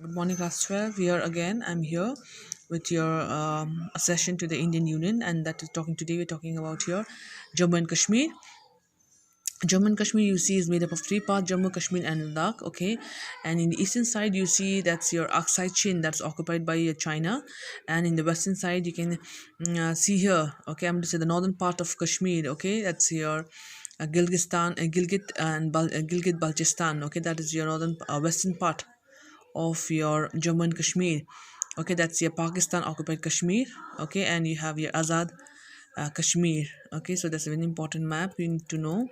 Good morning, class 12. Here again, I'm here with your accession to the Indian Union, and that is talking today. We're talking about here Jammu and Kashmir. Jammu and Kashmir, you see, is made up of three parts: Jammu, Kashmir, and Ladakh. Okay, and in the eastern side, you see that's your Aksai Chin, that's occupied by China, and in the western side, you can see here. Okay, I'm going to say the northern part of Kashmir. Okay, that's your Gilgit Baltistan. Okay, that is your northern western part of your Jammu and Kashmir. Okay, that's your Pakistan occupied Kashmir. Okay, and you have your Azad Kashmir. Okay, so that's a very important map you need to know.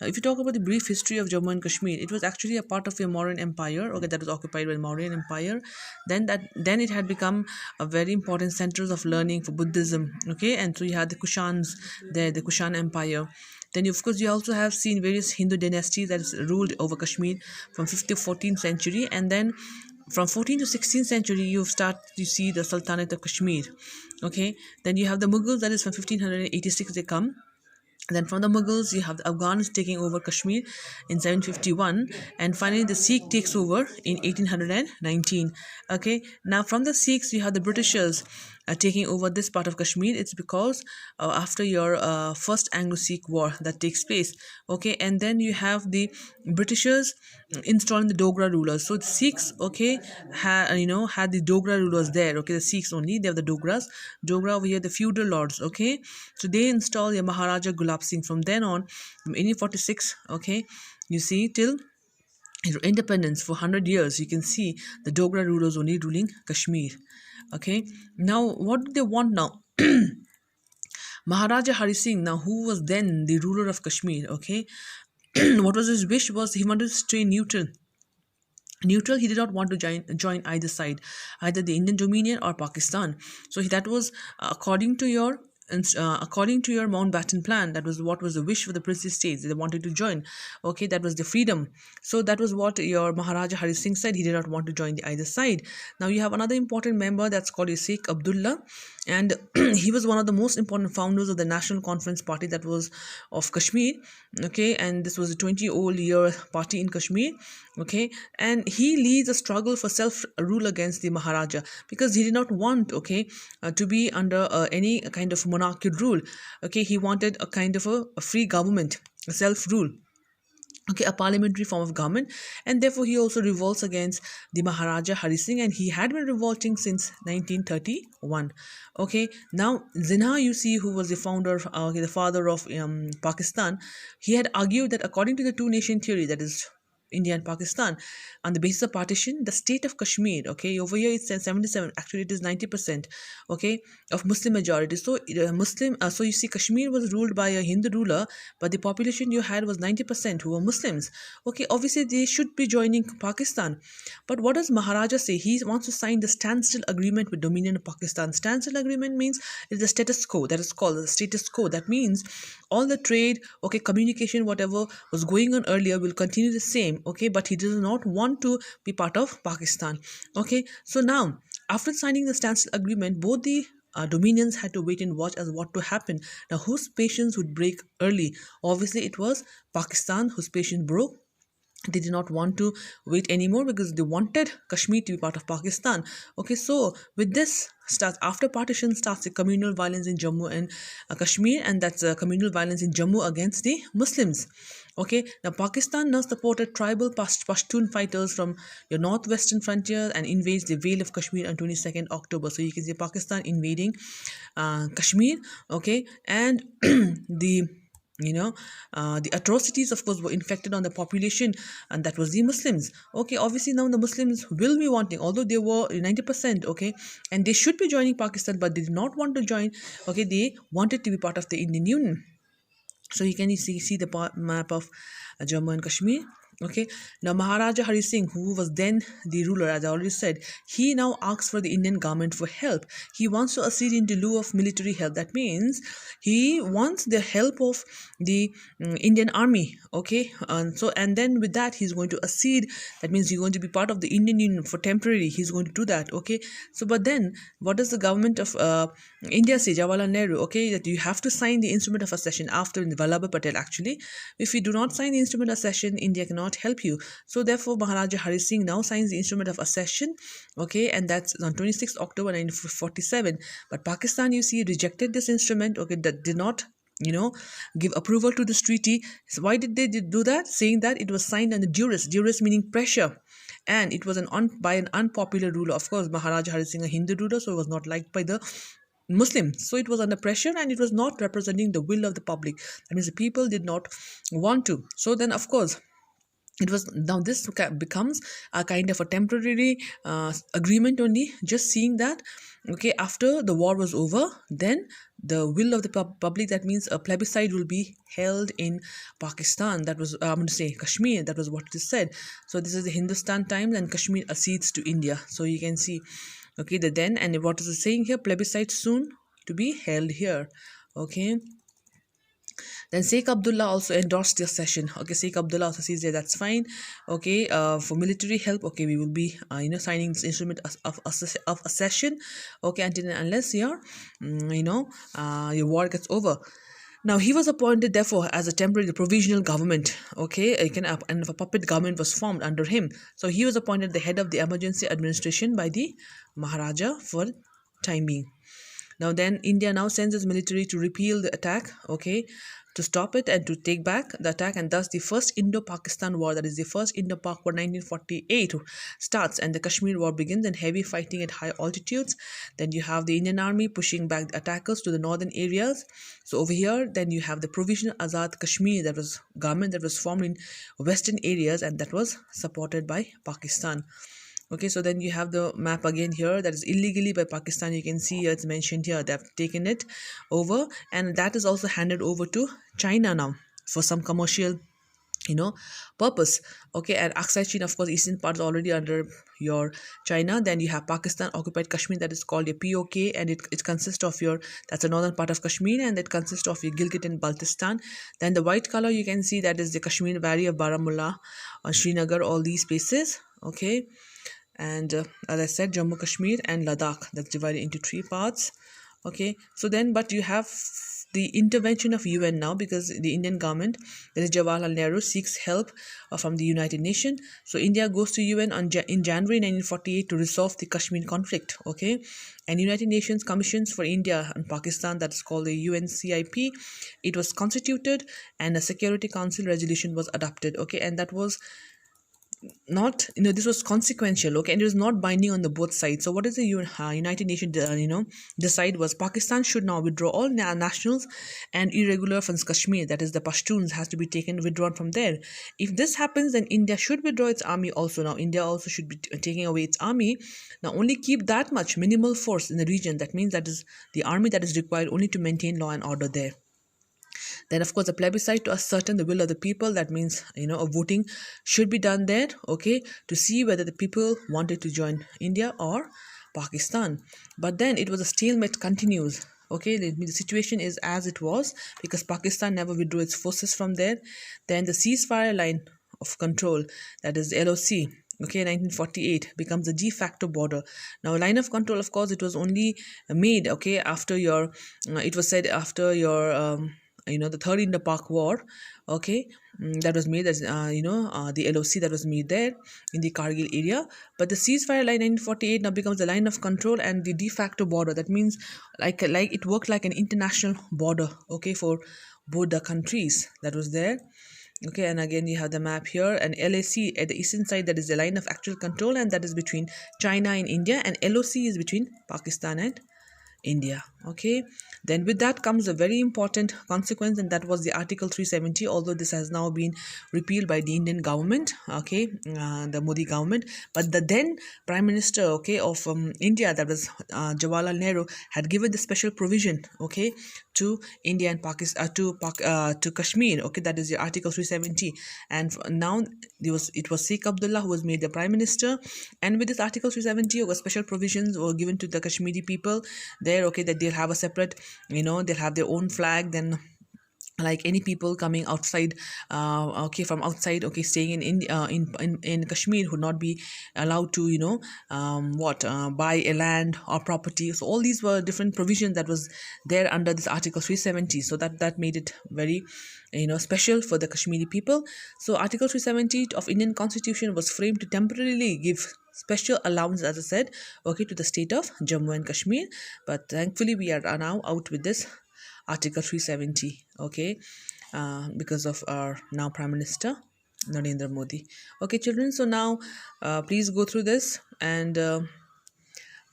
If you talk about the brief history of Jammu and Kashmir, it was actually a part of a Mauryan Empire. Okay, that was occupied by Mauryan Empire. Then it had become a very important centers of learning for Buddhism. Okay, and so you had the Kushans there, the Kushan Empire. Then, of course, you also have seen various Hindu dynasties that is ruled over Kashmir from 5th to 14th century, and then from 14th to 16th century, you start to see the Sultanate of Kashmir. Okay, then you have the Mughals, that is from 1586 they come. Then from the Mughals, you have the Afghans taking over Kashmir in 751, and finally the Sikh takes over in 1819. Okay, now from the Sikhs, you have the Britishers taking over this part of Kashmir. It's because after your first Anglo-Sikh war that takes place. Okay, and then you have the Britishers installing the Dogra rulers. So the Sikhs, okay, had the Dogra rulers there. Okay, the Sikhs only, they have the Dogras. Dogra over here, the feudal lords. Okay, so they install your Maharaja Gulab Singh. From then on, from 1846, okay, you see till independence for 100 years, you can see the Dogra rulers only ruling Kashmir. Okay, now what do they want now? Maharaja Hari Singh, now who was then the ruler of Kashmir, okay, what was his wish was he wanted to stay neutral. He did not want to join either side, either the Indian Dominion or Pakistan. So that was according to your Mountbatten plan. That was what was the wish for the princely states. They wanted to join. Okay, that was the freedom. So that was what your Maharaja Hari Singh said. He did not want to join the either side. Now you have another important member that's called Sheikh Abdullah, and he was one of the most important founders of the National Conference Party that was of Kashmir. Okay, and this was a 20-year party in Kashmir. Okay, and he leads a struggle for self-rule against the Maharaja, because he did not want, okay, to be under any kind of monarchical rule. Okay, he wanted a kind of a free government, a self-rule. Okay, a parliamentary form of government, and therefore he also revolts against the Maharaja Hari Singh, and he had been revolting since 1931. Okay, now Jinnah, you see, who was the founder, the father of Pakistan, he had argued that according to the two-nation theory, that is India and Pakistan, on the basis of partition, the state of Kashmir, okay, over here it says 77, actually it is 90%, okay, of Muslim majority. So so you see, Kashmir was ruled by a Hindu ruler, but the population you had was 90% who were Muslims. Okay, obviously they should be joining Pakistan. But what does Maharaja say? He wants to sign the standstill agreement with Dominion of Pakistan. Standstill agreement means it's the status quo. That is called the status quo. That means all the trade, okay, communication, whatever was going on earlier will continue the same. Okay, but he does not want to be part of Pakistan. Okay, so now after signing the standstill agreement, both the dominions had to wait and watch as what to happen. Now, whose patience would break early? Obviously, it was Pakistan whose patience broke. They did not want to wait anymore because they wanted Kashmir to be part of Pakistan. Okay, so with this starts, after partition starts the communal violence in Jammu and Kashmir, and that's communal violence in Jammu against the Muslims. Okay, now Pakistan now supported tribal Pashtun fighters from your northwestern frontier and invades the Vale of Kashmir on 22nd October. So you can see Pakistan invading Kashmir. Okay, and the atrocities, of course, were inflicted on the population, and that was the Muslims. Okay, obviously now the Muslims will be wanting, although they were 90%, okay, and they should be joining Pakistan, but they did not want to join. Okay, they wanted to be part of the Indian Union. So you can see the map of Jammu and Kashmir. Okay, now Maharaja Hari Singh, who was then the ruler, as I already said, he now asks for the Indian government for help. He wants to accede in lieu of military help. That means he wants the help of the Indian army. Okay, and then with that he's going to accede. That means he's going to be part of the Indian Union for temporary. He's going to do that. Okay, so but then what does the government of India say? Jawaharlal Nehru. Okay, that you have to sign the instrument of accession after the Vallabha Patel. Actually, if you do not sign the instrument of accession, India cannot cannot help you. So therefore Maharaja Hari Singh now signs the instrument of accession, okay, and that's on 26th October 1947. But Pakistan, you see, rejected this instrument, okay, that did not, give approval to this treaty. So why did they do that? Saying that it was signed under duress meaning pressure, and it was by an unpopular ruler. Of course, Maharaja Hari Singh, a Hindu ruler, so it was not liked by the Muslims. So it was under pressure, and it was not representing the will of the public. That means the people did not want to. So then, of course, it was now this becomes a kind of a temporary agreement only, just seeing that, okay, after the war was over, then the will of the public, that means a plebiscite will be held in Pakistan. That was, I'm going to say Kashmir, that was what it is said. So this is the Hindustan times, and Kashmir accedes to India. So you can see, okay, the then, and what is it saying here? Plebiscite soon to be held here, okay. Then Sheikh Abdullah also endorsed the accession. Okay, Sheikh Abdullah also says, yeah, that's fine. Okay, for military help, okay, we will be, signing this instrument of accession. Okay, until and unless your, your war gets over. Now he was appointed, therefore, as a temporary provisional government. Okay, and a puppet government was formed under him. So he was appointed the head of the emergency administration by the Maharaja for time being. Now then, India now sends its military to repeal the attack, okay, to stop it and to take back the attack, and thus the first Indo-Pakistan war, that is the first Indo-Pak war 1948, starts, and the Kashmir war begins, and heavy fighting at high altitudes. Then you have the Indian army pushing back the attackers to the northern areas. So over here, then you have the provisional Azad Kashmir, that was government that was formed in western areas, and that was supported by Pakistan. Okay, so then you have the map again here, that is illegally by Pakistan. You can see here, it's mentioned here, they have taken it over, and that is also handed over to China now for some commercial, purpose. Okay, and Aksai Chin, of course, eastern part is already under your China. Then you have Pakistan occupied Kashmir, that is called a POK, and it consists of your, that's the northern part of Kashmir, and it consists of your Gilgit and Baltistan. Then the white color you can see, that is the Kashmir Valley of Baramulla or Srinagar, all these places. Okay, and as I said, Jammu Kashmir and Ladakh, that's divided into 3 parts. Okay, so then, but you have the intervention of UN now, because the Indian government, that is Jawaharlal Nehru, seeks help from the United Nations. So India goes to UN in January 1948 to resolve the Kashmir conflict. Okay, and United Nations commissions for India and Pakistan, that is called the UNCIP, it was constituted, and a Security Council resolution was adopted. Okay, and that was not, this was consequential, okay, and it was not binding on the both sides. So what is the United Nations decide was Pakistan should now withdraw all nationals and irregular from Kashmir, that is the Pashtuns, has to be withdrawn from there. If this happens, then India should withdraw its army also. Now India also should be taking away its army. Now only keep that much minimal force in the region, that means that is the army that is required only to maintain law and order there. Then, of course, a plebiscite to ascertain the will of the people. That means, a voting should be done there, okay, to see whether the people wanted to join India or Pakistan. But then it was a stalemate continues. Okay, the situation is as it was, because Pakistan never withdrew its forces from there. Then the ceasefire line of control, that is the LOC, okay, 1948, becomes the de facto border. Now line of control, of course, it was only made, okay, after your, it was said after your, the third Indo-Pak war, okay, that was made as, the LOC that was made there in the Kargil area. But the ceasefire line 1948 now becomes the line of control and the de facto border. That means like it worked like an international border, okay, for both the countries that was there. Okay, and again you have the map here, and LAC at the eastern side, that is the line of actual control, and that is between China and India, and LOC is between Pakistan and India. Okay, then with that comes a very important consequence, and that was the Article 370, although this has now been repealed by the Indian government, okay, the Modi government. But the then Prime Minister, okay, of India, that was Jawaharlal Nehru, had given the special provision, okay, to India and Pakistan, to Kashmir, okay, that is the Article 370. And now it was Sheikh Abdullah who was made the Prime Minister, and with this Article 370, special provisions were given to the Kashmiri people there, okay, that they'll have a separate, they'll have their own flag, then like any people coming outside, okay, from outside, okay, staying in India, in Kashmir, would not be allowed to, what buy a land or property. So all these were different provisions that was there under this Article 370. So that made it very, special for the Kashmiri people. So Article 370 of Indian Constitution was framed to temporarily give special allowance, as I said, okay, to the state of Jammu and Kashmir. But thankfully we are now out with this Article 370, okay, because of our now Prime Minister Narendra Modi. Okay, children, so now please go through this and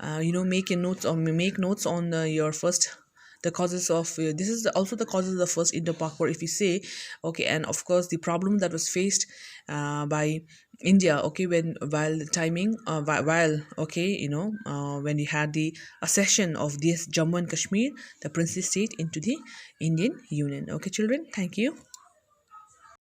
make notes on your first, the causes of this is also the causes of the first Indo-Pak war, if you say, okay, and of course the problem that was faced by India, okay, when while timing while okay, when we had the accession of this Jammu and Kashmir, the princely state, into the Indian Union. Okay, children, thank you.